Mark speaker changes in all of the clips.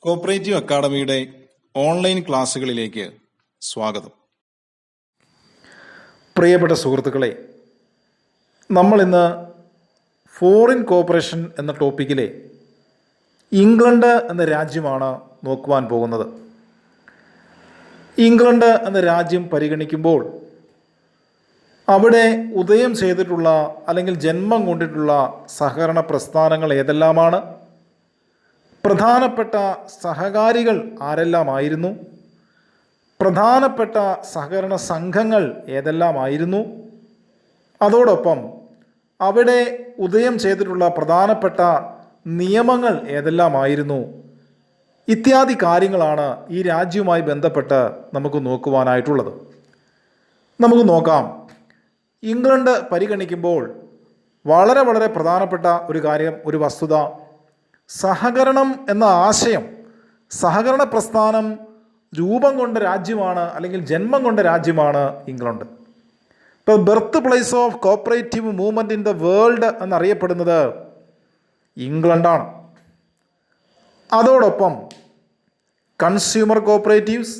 Speaker 1: Cooperative അക്കാഡമിയുടെ online ക്ലാസ്സുകളിലേക്ക് സ്വാഗതം.
Speaker 2: പ്രിയപ്പെട്ട സുഹൃത്തുക്കളെ, നമ്മളിന്ന് ഫോറിൻ കോപ്പറേഷൻ എന്ന ടോപ്പിക്കിലെ ഇംഗ്ലണ്ട് എന്ന രാജ്യമാണ് നോക്കുവാൻ പോകുന്നത്. ഇംഗ്ലണ്ട് എന്ന രാജ്യം പരിഗണിക്കുമ്പോൾ അവിടെ ഉദയം ചെയ്തിട്ടുള്ള അല്ലെങ്കിൽ ജന്മം കൊണ്ടിട്ടുള്ള സഹകരണ പ്രസ്ഥാനങ്ങൾ ഏതെല്ലാമാണ്, പ്രധാനപ്പെട്ട സഹകാരികൾ ആരെല്ലാമായിരുന്നു, പ്രധാനപ്പെട്ട സഹകരണ സംഘങ്ങൾ ഏതെല്ലാമായിരുന്നു, അതോടൊപ്പം അവിടെ ഉദയം ചെയ്തിട്ടുള്ള പ്രധാനപ്പെട്ട നിയമങ്ങൾ ഏതെല്ലാമായിരുന്നു ഇത്യാദി കാര്യങ്ങളാണ് ഈ രാജ്യവുമായി ബന്ധപ്പെട്ട് നമുക്ക് നോക്കുവാനായിട്ടുള്ളത്. നമുക്ക് നോക്കാം. ഇംഗ്ലണ്ട് പരിഗണിക്കുമ്പോൾ വളരെ വളരെ പ്രധാനപ്പെട്ട ഒരു കാര്യം, ഒരു വസ്തുത, സഹകരണം എന്ന ആശയം, സഹകരണ പ്രസ്ഥാനം രൂപം കൊണ്ട രാജ്യമാണ് അല്ലെങ്കിൽ ജന്മം കൊണ്ട രാജ്യമാണ് ഇംഗ്ലണ്ട്. ഇപ്പോൾ birth place of cooperative movement in the world എന്നറിയപ്പെടുന്നത് ഇംഗ്ലണ്ടാണ്. അതോടൊപ്പം consumer cooperatives,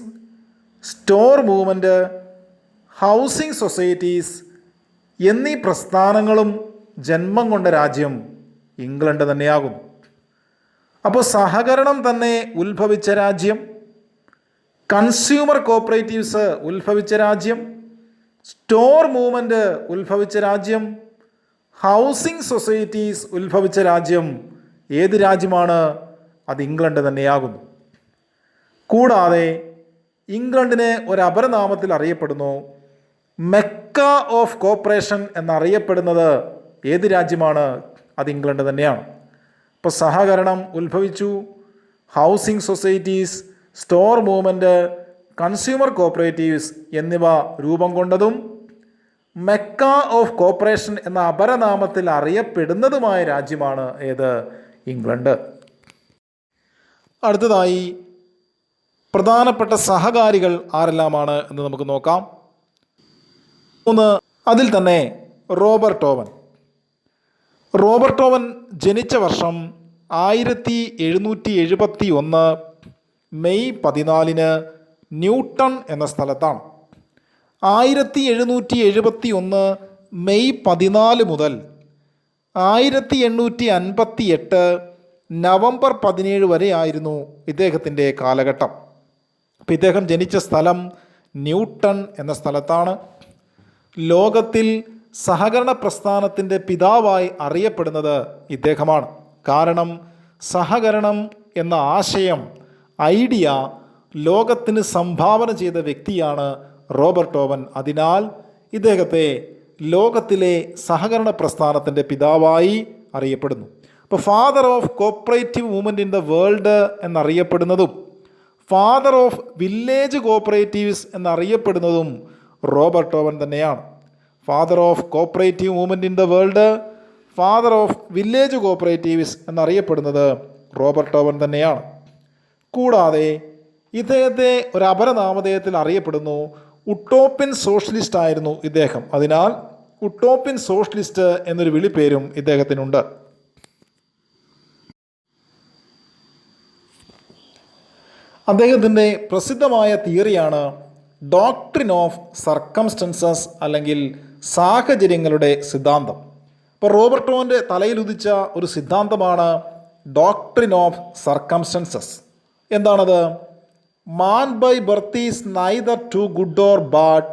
Speaker 2: store movement, housing societies എന്നീ പ്രസ്ഥാനങ്ങളും ജന്മം കൊണ്ട രാജ്യം ഇംഗ്ലണ്ട് തന്നെയാകും. അപ്പോൾ സഹകരണം തന്നെ ഉത്ഭവിച്ച രാജ്യം, കൺസ്യൂമർ കോപ്പറേറ്റീവ്സ് ഉത്ഭവിച്ച രാജ്യം, സ്റ്റോർ മൂവ്മെൻറ്റ് ഉത്ഭവിച്ച രാജ്യം, ഹൗസിംഗ് സൊസൈറ്റീസ് ഉത്ഭവിച്ച രാജ്യം ഏത് രാജ്യമാണ്? അത് ഇംഗ്ലണ്ട് തന്നെയാകുന്നു. കൂടാതെ ഇംഗ്ലണ്ടിനെ ഒരപരനാമത്തിൽ അറിയപ്പെടുന്നു, മെക്ക ഓഫ് കോപ്പറേഷൻ എന്നറിയപ്പെടുന്നത് ഏത് രാജ്യമാണ്? അത് ഇംഗ്ലണ്ട് തന്നെയാണ്. ഇപ്പോൾ സഹകരണം ഉത്ഭവിച്ചു, housing societies, store movement, consumer cooperatives എന്നിവ രൂപം കൊണ്ടതും മെക്ക ഓഫ് കോപ്പറേഷൻ എന്ന അപരനാമത്തിൽ അറിയപ്പെടുന്നതുമായ രാജ്യമാണ് ഏത്? ഇംഗ്ലണ്ട്. അടുത്തതായി പ്രധാനപ്പെട്ട സഹകാരികൾ ആരെല്ലാമാണ് എന്ന് നമുക്ക് നോക്കാം. അതിൽ തന്നെ റോബർട്ട് ഓവൻ ജനിച്ച വർഷം 1771 മെയ് 14 ന്യൂട്ടൺ എന്ന സ്ഥലത്താണ്. 1771 മെയ് 14 മുതൽ 1858 നവംബർ 17 വരെയായിരുന്നു ഇദ്ദേഹത്തിൻ്റെ കാലഘട്ടം. അപ്പോൾ ഇദ്ദേഹം ജനിച്ച സ്ഥലം ന്യൂട്ടൺ എന്ന സ്ഥലത്താണ്. ലോകത്തിൽ സഹകരണ പ്രസ്ഥാനത്തിൻ്റെ പിതാവായി അറിയപ്പെടുന്നത് ഇദ്ദേഹമാണ്. കാരണം സഹകരണം എന്ന ആശയം, ഐഡിയ ലോകത്തിന് സംഭാവന ചെയ്ത വ്യക്തിയാണ് റോബർട്ട് ഓവൻ. അതിനാൽ ഇദ്ദേഹത്തെ ലോകത്തിലെ സഹകരണ പ്രസ്ഥാനത്തിൻ്റെ പിതാവായി അറിയപ്പെടുന്നു. അപ്പോൾ father of cooperative movement in the world എന്നറിയപ്പെടുന്നതും ഫാദർ ഓഫ് വില്ലേജ് കോപ്പറേറ്റീവ്സ് എന്നറിയപ്പെടുന്നതും റോബർട്ട് ഓവൻ തന്നെയാണ്. Father of cooperative movement in the world, father of village cooperatives എന്നറിയപ്പെടുന്നത് റോബർട്ട് ഓവൻ തന്നെയാണ്. കൂടാതെ ഇദ്ദേഹത്തെ ഒരു അപരനാമധേയത്തിൽ അറിയപ്പെടുന്നു, ഉട്ടോപ്യൻ സോഷ്യലിസ്റ്റ് ആയിരുന്നു ഇദ്ദേഹം. അതിനാൽ ഉട്ടോപ്യൻ സോഷ്യലിസ്റ്റ് എന്നൊരു വിളിപ്പേരും ഇദ്ദേഹത്തിനുണ്ട്. അദ്ദേഹത്തിൻ്റെ പ്രസിദ്ധമായ തിയറിയാണ് ഡോക്ട്രിൻ ഓഫ് സർക്കംസ്റ്റൻസസ് അല്ലെങ്കിൽ സാഹചര്യങ്ങളുടെ സിദ്ധാന്തം. ഇപ്പോൾ റോബർട്ട് ഓവൻ്റെ തലയിലുദിച്ച ഒരു സിദ്ധാന്തമാണ് ഡോക്ട്രിൻ ഓഫ് സർക്കംസ്റ്റൻസസ്. എന്താണത്? Man by birth is neither too good or bad,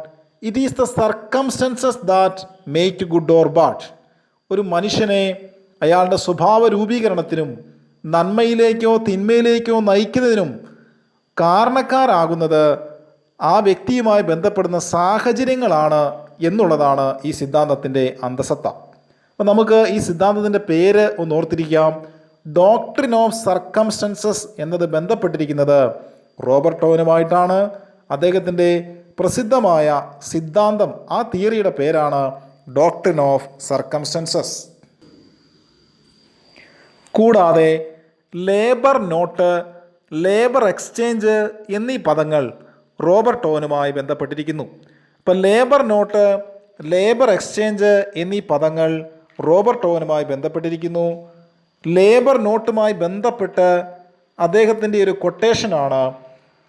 Speaker 2: it is the circumstances that make good or bad. ഒരു മനുഷ്യനെ അയാളുടെ സ്വഭാവ രൂപീകരണത്തിനും നന്മയിലേക്കോ തിന്മയിലേക്കോ നയിക്കുന്നതിനും കാരണക്കാരാകുന്നത് ആ വ്യക്തിയുമായി ബന്ധപ്പെടുന്ന സാഹചര്യങ്ങളാണ് എന്നുള്ളതാണ് ഈ സിദ്ധാന്തത്തിൻ്റെ അന്തസത്ത. അപ്പോൾ നമുക്ക് ഈ സിദ്ധാന്തത്തിൻ്റെ പേര് ഒന്ന് ഓർത്തിരിക്കാം. ഡോക്ട്രിൻ ഓഫ് സർക്കംസ്റ്റൻസസ് എന്നത് ബന്ധപ്പെട്ടിരിക്കുന്നത് റോബർട്ട് ഓവനുമായിട്ടാണ്. അദ്ദേഹത്തിൻ്റെ പ്രസിദ്ധമായ സിദ്ധാന്തം, ആ തിയറിയുടെ പേരാണ് ഡോക്ട്രിൻ ഓഫ് സർക്കംസ്റ്റൻസസ്. കൂടാതെ ലേബർ നോട്ട്, ലേബർ എക്സ്ചേഞ്ച് എന്നീ പദങ്ങൾ റോബർട്ട് ഓവനുമായി ബന്ധപ്പെട്ടിരിക്കുന്നു. ഇപ്പം ലേബർ നോട്ട്, ലേബർ എക്സ്ചേഞ്ച് എന്നീ പദങ്ങൾ റോബർട്ട് ഓവനുമായി ബന്ധപ്പെട്ടിരിക്കുന്നു. ലേബർ നോട്ടുമായി ബന്ധപ്പെട്ട് അദ്ദേഹത്തിൻ്റെ ഒരു കൊട്ടേഷനാണ്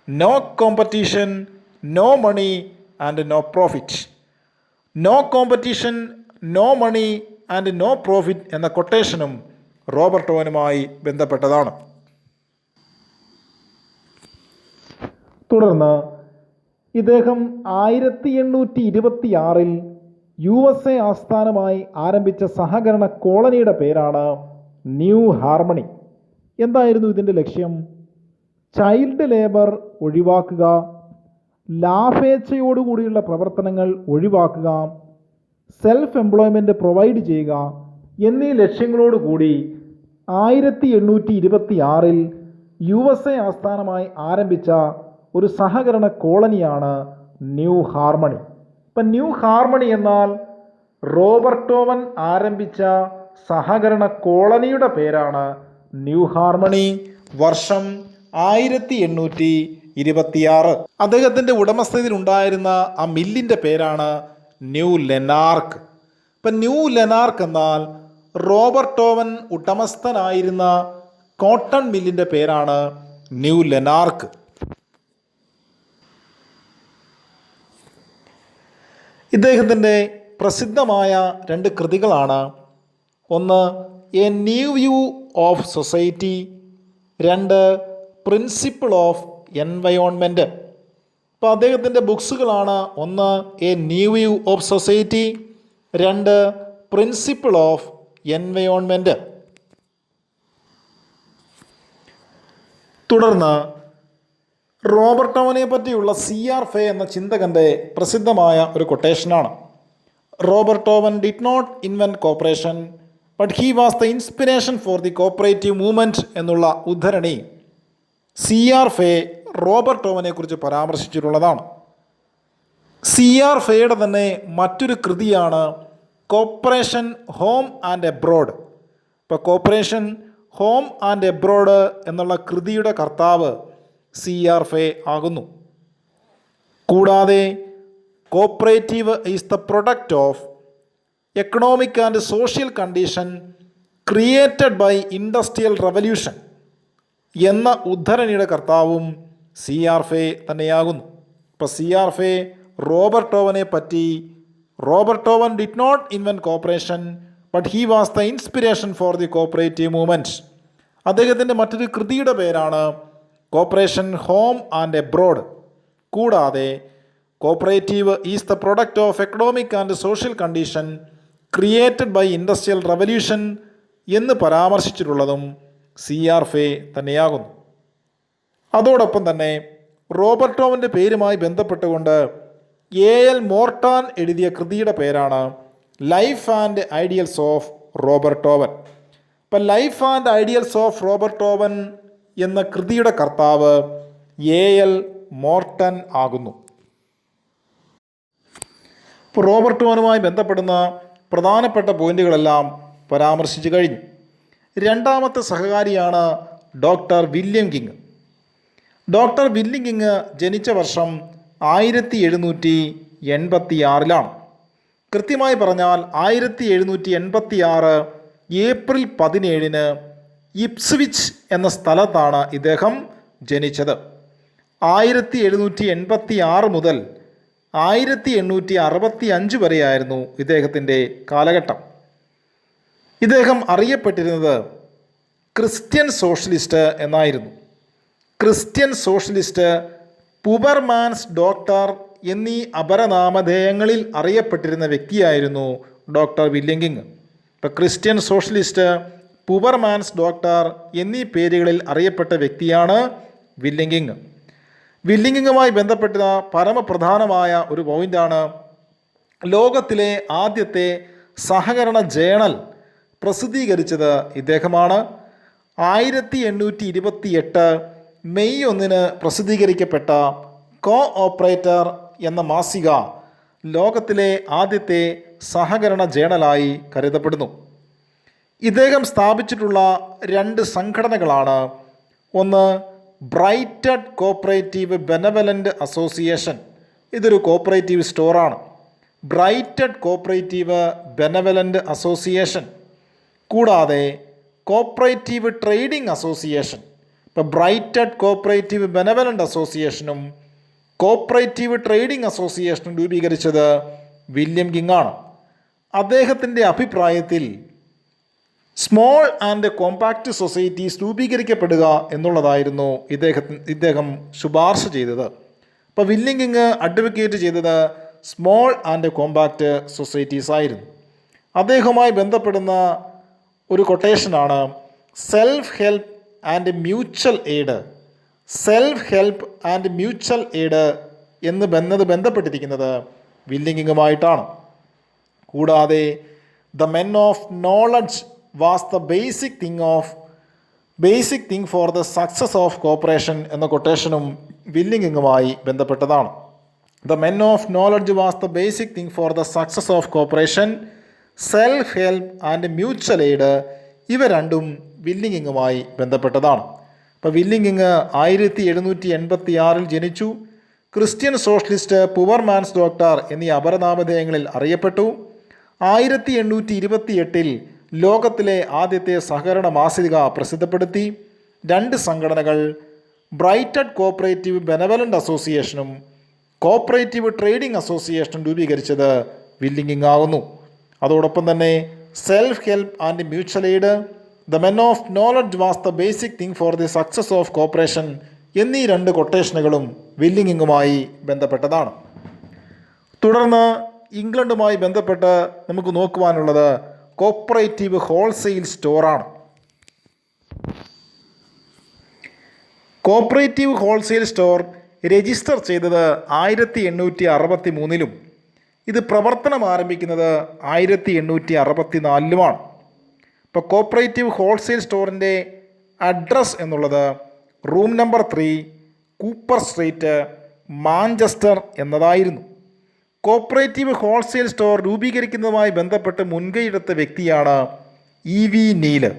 Speaker 2: no competition, no money and no profit. No competition, no money and no profit എന്ന കൊട്ടേഷനും റോബർട്ട് ഓവനുമായി ബന്ധപ്പെട്ടതാണ്. തുടർന്ന് ഇദ്ദേഹം 1826 USA ആസ്ഥാനമായി ആരംഭിച്ച സഹകരണ കോളനിയുടെ പേരാണ് ന്യൂ ഹാർമണി. എന്തായിരുന്നു ഇതിൻ്റെ ലക്ഷ്യം? ചൈൽഡ് ലേബർ ഒഴിവാക്കുക, ലാഭേച്ഛയോടുകൂടിയുള്ള പ്രവർത്തനങ്ങൾ ഒഴിവാക്കുക, സെൽഫ് എംപ്ലോയ്മെൻറ്റ് പ്രൊവൈഡ് ചെയ്യുക എന്നീ ലക്ഷ്യങ്ങളോടുകൂടി 1826 USA ആസ്ഥാനമായി ആരംഭിച്ച ഒരു സഹകരണ കോളനിയാണ് ന്യൂ ഹാർമണി. ഇപ്പം ന്യൂ ഹാർമണി എന്നാൽ റോബർട്ട് ഓവൻ ആരംഭിച്ച സഹകരണ കോളനിയുടെ പേരാണ് ന്യൂ ഹാർമണി. വർഷം 1826. അദ്ദേഹത്തിൻ്റെ ഉടമസ്ഥതയിലുണ്ടായിരുന്ന ആ മില്ലിൻ്റെ പേരാണ് ന്യൂ ലെനാർക്ക്. ഇപ്പം ന്യൂ ലെനാർക്ക് എന്നാൽ റോബർട്ട് ഓവൻ ഉടമസ്ഥനായിരുന്ന കോട്ടൺ മില്ലിൻ്റെ പേരാണ് ന്യൂ ലെനാർക്ക്. ഇദ്ദേഹത്തിൻ്റെ പ്രസിദ്ധമായ 2 കൃതികളാണ്. ഒന്ന് a new view of society, 2 principle of environment. ഇപ്പോൾ അദ്ദേഹത്തിൻ്റെ ബുക്സുകളാണ് ഒന്ന് a new view of society, 2 principle of environment. തുടർന്ന് റോബർട്ട് ഓവനെ പറ്റിയുള്ള C.R. ഫേ എന്ന ചിന്തകൻ്റെ പ്രസിദ്ധമായ ഒരു കൊട്ടേഷനാണ്. Robert Owen did not invent cooperation but he was the inspiration for the cooperative movement എന്നുള്ള ഉദ്ധരണി C.R. ഫേ റോബർട്ട് ഓവനെ കുറിച്ച് പരാമർശിച്ചിട്ടുള്ളതാണ്. C.R. ഫേയുടെ തന്നെ മറ്റൊരു കൃതിയാണ് കോപ്പറേഷൻ ഹോം ആൻഡ് എബ്രോഡ്. ഇപ്പോൾ കോപ്പറേഷൻ ഹോം ആൻഡ് എബ്രോഡ് എന്നുള്ള കൃതിയുടെ കർത്താവ് C.R. ഫേ ആകുന്നു. കൂടാതെ cooperative is the product of economic and social condition created by industrial revolution എന്ന ഉദ്ധരണിയുടെ കർത്താവും C.R. ഫേ തന്നെയാകുന്നു. ഇപ്പോൾ C.R. ഫേ റോബർട്ട് ഓവനെ പറ്റി Robert Owen did not invent cooperation but he was the inspiration for the cooperative movement. അദ്ദേഹത്തിൻ്റെ മറ്റൊരു കൃതിയുടെ പേരാണ് കോപ്പറേഷൻ ഹോം ആൻഡ് എബ്രോഡ്. കൂടാതെ cooperative is the product of economic and social condition created by industrial revolution എന്ന് പരാമർശിച്ചിട്ടുള്ളതും C.R. ഫേ തന്നെയാകുന്നു. അതോടൊപ്പം തന്നെ റോബർട്ട് ഓവൻ്റെ പേരുമായി ബന്ധപ്പെട്ടുകൊണ്ട് A.L. മോർട്ടാൻ എഴുതിയ കൃതിയുടെ പേരാണ് life and ideals of Robert Owen. ഇപ്പം life and ideals of Robert Owen എന്ന കൃതിയുടെ കർത്താവ് A.L. മോർട്ടൻ ആകുന്നു. ഇപ്പോൾ റോബർട്ട് ഓവനുമായി ബന്ധപ്പെടുന്ന പ്രധാനപ്പെട്ട പോയിന്റുകളെല്ലാം പരാമർശിച്ചു കഴിഞ്ഞു. രണ്ടാമത്തെ സഹകാരിയാണ് doctor William King. Doctor William King ജനിച്ച വർഷം 1786 കൃത്യമായി പറഞ്ഞാൽ 1786 ഏപ്രിൽ 17 ഇപ്സ്വിച്ച് എന്ന സ്ഥലത്താണ് ഇദ്ദേഹം ജനിച്ചത്. 1786 മുതൽ 1865 വരെയായിരുന്നു ഇദ്ദേഹത്തിൻ്റെ കാലഘട്ടം. ഇദ്ദേഹം അറിയപ്പെട്ടിരുന്നത് ക്രിസ്ത്യൻ സോഷ്യലിസ്റ്റ് എന്നായിരുന്നു. ക്രിസ്ത്യൻ സോഷ്യലിസ്റ്റ്, പുവർമാൻസ് ഡോക്ടർ എന്നീ അപരനാമധേയങ്ങളിൽ അറിയപ്പെട്ടിരുന്ന വ്യക്തിയായിരുന്നു ഡോക്ടർ വില്യം കിങ്. ഇപ്പോൾ ക്രിസ്ത്യൻ സോഷ്യലിസ്റ്റ്, പുവർമാൻസ് ഡോക്ടർ എന്നീ പേരുകളിൽ അറിയപ്പെട്ട വ്യക്തിയാണ് വില്യം കിങ്. വില്യം കിങ്ങുമായി ബന്ധപ്പെട്ട പരമപ്രധാനമായ ഒരു പോയിൻ്റാണ് ലോകത്തിലെ ആദ്യത്തെ സഹകരണ ജേണൽ പ്രസിദ്ധീകരിച്ചത് ഇദ്ദേഹമാണ്. 1828 മെയ് 1 പ്രസിദ്ധീകരിക്കപ്പെട്ട കോ ഓപ്പറേറ്റർ എന്ന മാസിക ലോകത്തിലെ ആദ്യത്തെ സഹകരണ ജേണലായി കരുതപ്പെടുന്നു. ഇദ്ദേഹം സ്ഥാപിച്ചിട്ടുള്ള 2 സംഘടനകളാണ്. ഒന്ന് ബ്രൈറ്റഡ് കോപ്പറേറ്റീവ് ബെനവലൻ്റ് അസോസിയേഷൻ. ഇതൊരു കോപ്പറേറ്റീവ് സ്റ്റോറാണ്. Brighton cooperative benevolent association. കൂടാതെ കോപ്പറേറ്റീവ് ട്രേഡിംഗ് അസോസിയേഷൻ. ഇപ്പോൾ ബ്രൈറ്റഡ് കോപ്പറേറ്റീവ് ബെനവലൻ്റ് അസോസിയേഷനും കോപ്പറേറ്റീവ് ട്രേഡിംഗ് അസോസിയേഷനും രൂപീകരിച്ചത് വില്യം കിങ് ആണ്. അദ്ദേഹത്തിൻ്റെ അഭിപ്രായത്തിൽ സ്മോൾ ആൻഡ് കോമ്പാക്റ്റ് സൊസൈറ്റീസ് രൂപീകരിക്കപ്പെടുക എന്നുള്ളതായിരുന്നു ഇദ്ദേഹം ശുപാർശ ചെയ്തത്. അപ്പോൾ വില്യം കിങ് അഡ്വക്കേറ്റ് ചെയ്തത് സ്മോൾ ആൻഡ് കോമ്പാക്റ്റ് സൊസൈറ്റീസ് ആയിരുന്നു. അദ്ദേഹവുമായി ബന്ധപ്പെടുന്ന ഒരു കൊട്ടേഷനാണ് self help and mutual aid. Self help and mutual aid എന്ന് ബന്ധപ്പെട്ടിരിക്കുന്നത് വില്യം കിങ്ങുമായിട്ടാണ്. കൂടാതെ the men of knowledge was the basic thing for the success of cooperation എന്ന കൊട്ടേഷനും വില്യം കിങ്ങുമായി ബന്ധപ്പെട്ടതാണ്. The men of knowledge was the basic thing for the success of cooperation, self help and mutual aid ഇവ രണ്ടും William കിങ്ങുമായി ബന്ധപ്പെട്ടതാണ്. ഇപ്പോൾ William king 1786 ജനിച്ചു. Christian socialist, poor man's doctor എന്നീ അപരനാമധേയങ്ങളിൽ അറിയപ്പെട്ടു. 1828 ലോകത്തിലെ ആദ്യത്തെ സഹകരണ മാസിക പ്രസിദ്ധപ്പെടുത്തി. 2 സംഘടനകൾ ബ്രൈറ്റഡ് കോപ്പറേറ്റീവ് ബെനവലൻ്റ് അസോസിയേഷനും കോപ്പറേറ്റീവ് ട്രേഡിംഗ് അസോസിയേഷനും രൂപീകരിച്ചത് വില്യം കിങ് ആകുന്നു. അതോടൊപ്പം തന്നെ self help and mutual aid, the men of knowledge was the basic thing for the success of cooperation എന്നീ 2 കൊട്ടേഷനുകളും വില്യം കിങ്ങുമായി ബന്ധപ്പെട്ടതാണ്. തുടർന്ന് ഇംഗ്ലണ്ടുമായി ബന്ധപ്പെട്ട് നമുക്ക് നോക്കുവാനുള്ളത് കോപ്പറേറ്റീവ് ഹോൾസെയിൽ സ്റ്റോറാണ്. കോപ്പറേറ്റീവ് ഹോൾസെയിൽ സ്റ്റോർ രജിസ്റ്റർ ചെയ്തത് 1863 ഇത് പ്രവർത്തനം ആരംഭിക്കുന്നത് 1864 ഇപ്പോൾ കോപ്പറേറ്റീവ് ഹോൾസെയിൽ സ്റ്റോറിൻ്റെ അഡ്രസ് എന്നുള്ളത് room number 3 Cooper Street, Manchester എന്നതായിരുന്നു. കോപ്പറേറ്റീവ് ഹോൾസെയിൽ സ്റ്റോർ രൂപീകരിക്കുന്നതുമായി ബന്ധപ്പെട്ട് മുൻകൈയെടുത്ത വ്യക്തിയാണ് ഇ.വി. നീല്.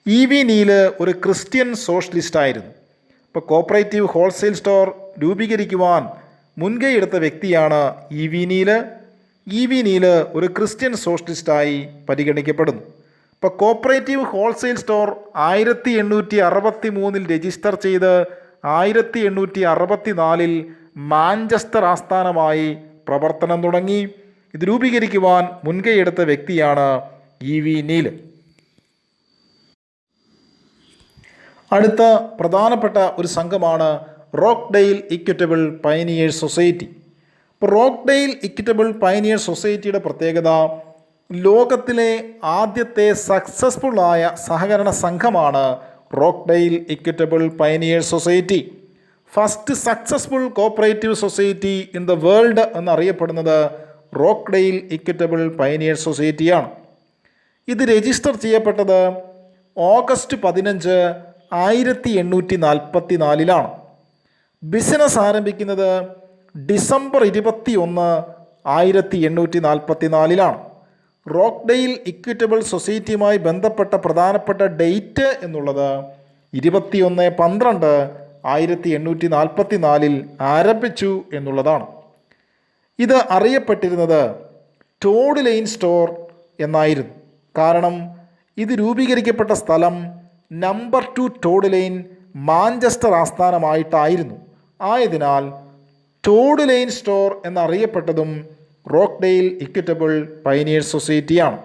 Speaker 2: ഇ.വി. നീല് ഒരു ക്രിസ്ത്യൻ സോഷ്യലിസ്റ്റായിരുന്നു. ഇപ്പോൾ കോപ്പറേറ്റീവ് ഹോൾസെയിൽ സ്റ്റോർ രൂപീകരിക്കുവാൻ മുൻകൈയെടുത്ത വ്യക്തിയാണ് ഇ.വി. നീല്. ഇ.വി. നീല് ഒരു ക്രിസ്ത്യൻ സോഷ്യലിസ്റ്റായി പരിഗണിക്കപ്പെടുന്നു. ഇപ്പോൾ കോപ്പറേറ്റീവ് ഹോൾസെയിൽ സ്റ്റോർ 1863 രജിസ്റ്റർ ചെയ്ത് 1864 മാഞ്ചസ്റ്റർ ആസ്ഥാനമായി പ്രവർത്തനം തുടങ്ങി. ഇത് രൂപീകരിക്കുവാൻ മുൻകൈയെടുത്ത വ്യക്തിയാണ് ഇ.വി. നീല്. അടുത്ത പ്രധാനപ്പെട്ട ഒരു സംഘമാണ് റോക്ക്ഡെയിൽ ഇക്വിറ്റബിൾ പയനിയേഴ്സ് സൊസൈറ്റി. ഇപ്പോൾ റോക്ക്ഡെയിൽ ഇക്വിറ്റബിൾ പയനിയേഴ്സ് സൊസൈറ്റിയുടെ പ്രത്യേകത ലോകത്തിലെ ആദ്യത്തെ സക്സസ്ഫുള്ളായ സഹകരണ സംഘമാണ് Rochdale Equitable Pioneers society. First successful cooperative society in the world എന്നറിയപ്പെടുന്നത് റോക്ക്ഡെയിൽ ഇക്വിറ്റബിൾ പയനിയേഴ്സ് സൊസൈറ്റിയാണ്. ഇത് രജിസ്റ്റർ ചെയ്യപ്പെട്ടത് ഓഗസ്റ്റ് 15, 1844 ബിസിനസ് ആരംഭിക്കുന്നത് ഡിസംബർ 21, 1844 റോക്ക്ഡെയിൽ ഇക്വിറ്റബിൾ സൊസൈറ്റിയുമായി ബന്ധപ്പെട്ട പ്രധാനപ്പെട്ട ഡേറ്റ് എന്നുള്ളത് 21/12, 1844 ആരംഭിച്ചു എന്നുള്ളതാണ്. ഇത് അറിയപ്പെട്ടിരുന്നത് ടോഡ് ലൈൻ സ്റ്റോർ എന്നായിരുന്നു. കാരണം ഇത് രൂപീകരിക്കപ്പെട്ട സ്ഥലം നമ്പർ 2 ടോഡ് ലൈൻ മാഞ്ചസ്റ്റർ ആസ്ഥാനമായിട്ടായിരുന്നു. ആയതിനാൽ ടോഡ് ലൈൻ സ്റ്റോർ എന്നറിയപ്പെട്ടതും റോക്ക്ഡെയിൽ ഇക്വിറ്റബിൾ പയനിയേഴ്സ് സൊസൈറ്റിയാണ്.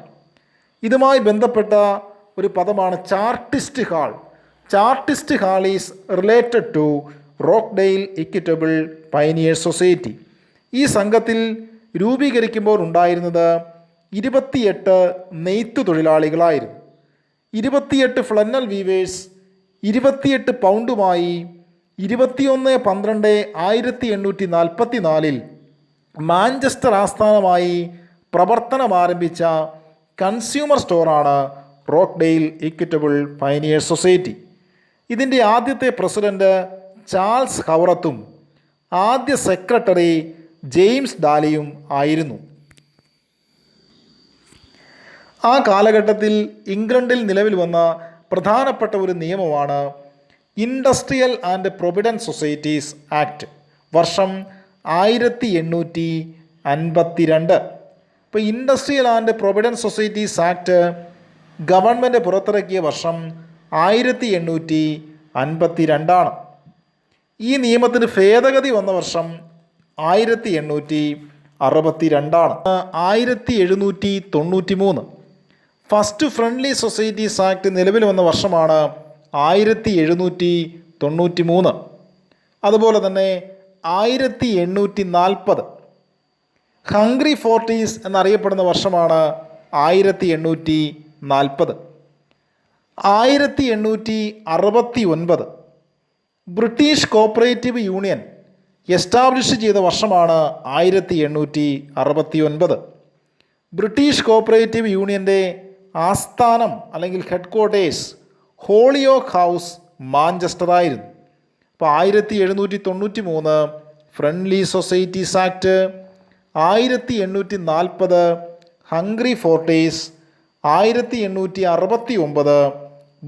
Speaker 2: ഇതുമായി ബന്ധപ്പെട്ട ഒരു പദമാണ് Chartist Hall. Chartist Hall is related to Rochdale Equitable Pioneers Society. ഈ സംഘത്തിൽ രൂപീകരിക്കുമ്പോൾ ഉണ്ടായിരുന്നത് 28 നെയ്ത്ത് തൊഴിലാളികളായിരുന്നു. 28 ഫ്ലന്നൽ വീവേഴ്സ് 28 പൗണ്ടുമായി 21/12/1844 മാഞ്ചസ്റ്റർ ആസ്ഥാനമായി പ്രവർത്തനമാരംഭിച്ച കൺസ്യൂമർ സ്റ്റോറാണ് റോക്ക്ഡെയിൽ ഇക്വിറ്റബിൾ പയനിയേഴ്സ് സൊസൈറ്റി. ഇതിൻ്റെ ആദ്യത്തെ പ്രസിഡന്റ് ചാൾസ് ഹൗറത്തും ആദ്യ സെക്രട്ടറി ജെയിംസ് ഡാലിയും ആയിരുന്നു. ആ കാലഘട്ടത്തിൽ ഇംഗ്ലണ്ടിൽ നിലവിൽ വന്ന പ്രധാനപ്പെട്ട ഒരു നിയമമാണ് industrial and provident societies act. വർഷം 1852. ഇപ്പോൾ industrial and provident societies act government പുറത്തിറക്കിയ വർഷം 1852 ഈ നിയമത്തിന് ഭേദഗതി വന്ന വർഷം 1862 1793 ഫസ്റ്റ് ഫ്രണ്ട്ലി സൊസൈറ്റീസ് ആക്ട് നിലവിൽ വന്ന വർഷമാണ് 1793. അതുപോലെ തന്നെ 1840 ഹംഗ്രി ഫോർട്ടീസ് എന്നറിയപ്പെടുന്ന വർഷമാണ് 1840. 1869 ബ്രിട്ടീഷ് കോപ്പറേറ്റീവ് യൂണിയൻ എസ്റ്റാബ്ലിഷ് ചെയ്ത വർഷമാണ് 1869. ബ്രിട്ടീഷ് കോപ്പറേറ്റീവ് യൂണിയൻ്റെ ആസ്ഥാനം അല്ലെങ്കിൽ headquarters Holyoake House Manchester ആയിരുന്നു. അപ്പോൾ 1793 friendly societies act, 1840 hungry forties, 1869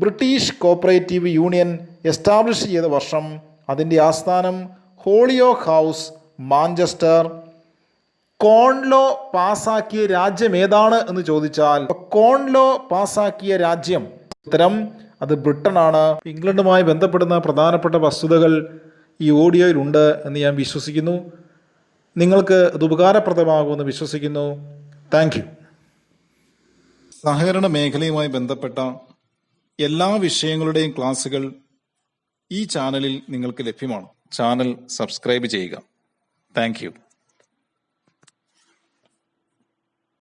Speaker 2: British cooperative union establish ചെയ്ത വർഷം, അതിൻ്റെ ആസ്ഥാനം Holyoake House Manchester. Corn law പാസാക്കിയ രാജ്യം ഏതാണ് എന്ന് ചോദിച്ചാൽ കോൺ ലോ പാസാക്കിയ രാജ്യം ഉത്തരം അത് ബ്രിട്ടനാണ്. ഇംഗ്ലണ്ടുമായി ബന്ധപ്പെടുന്ന പ്രധാനപ്പെട്ട വസ്തുതകൾ ഈ ഓഡിയോയിലുണ്ട് എന്ന് ഞാൻ വിശ്വസിക്കുന്നു. നിങ്ങൾക്ക് ഇത് ഉപകാരപ്രദമാകുമെന്ന് വിശ്വസിക്കുന്നു. Thank you.
Speaker 1: സഹകരണ മേഖലയുമായി ബന്ധപ്പെട്ട എല്ലാ വിഷയങ്ങളുടെയും ക്ലാസുകൾ ഈ ചാനലിൽ നിങ്ങൾക്ക് ലഭ്യമാണ്. ചാനൽ സബ്സ്ക്രൈബ് ചെയ്യുക. Thank you.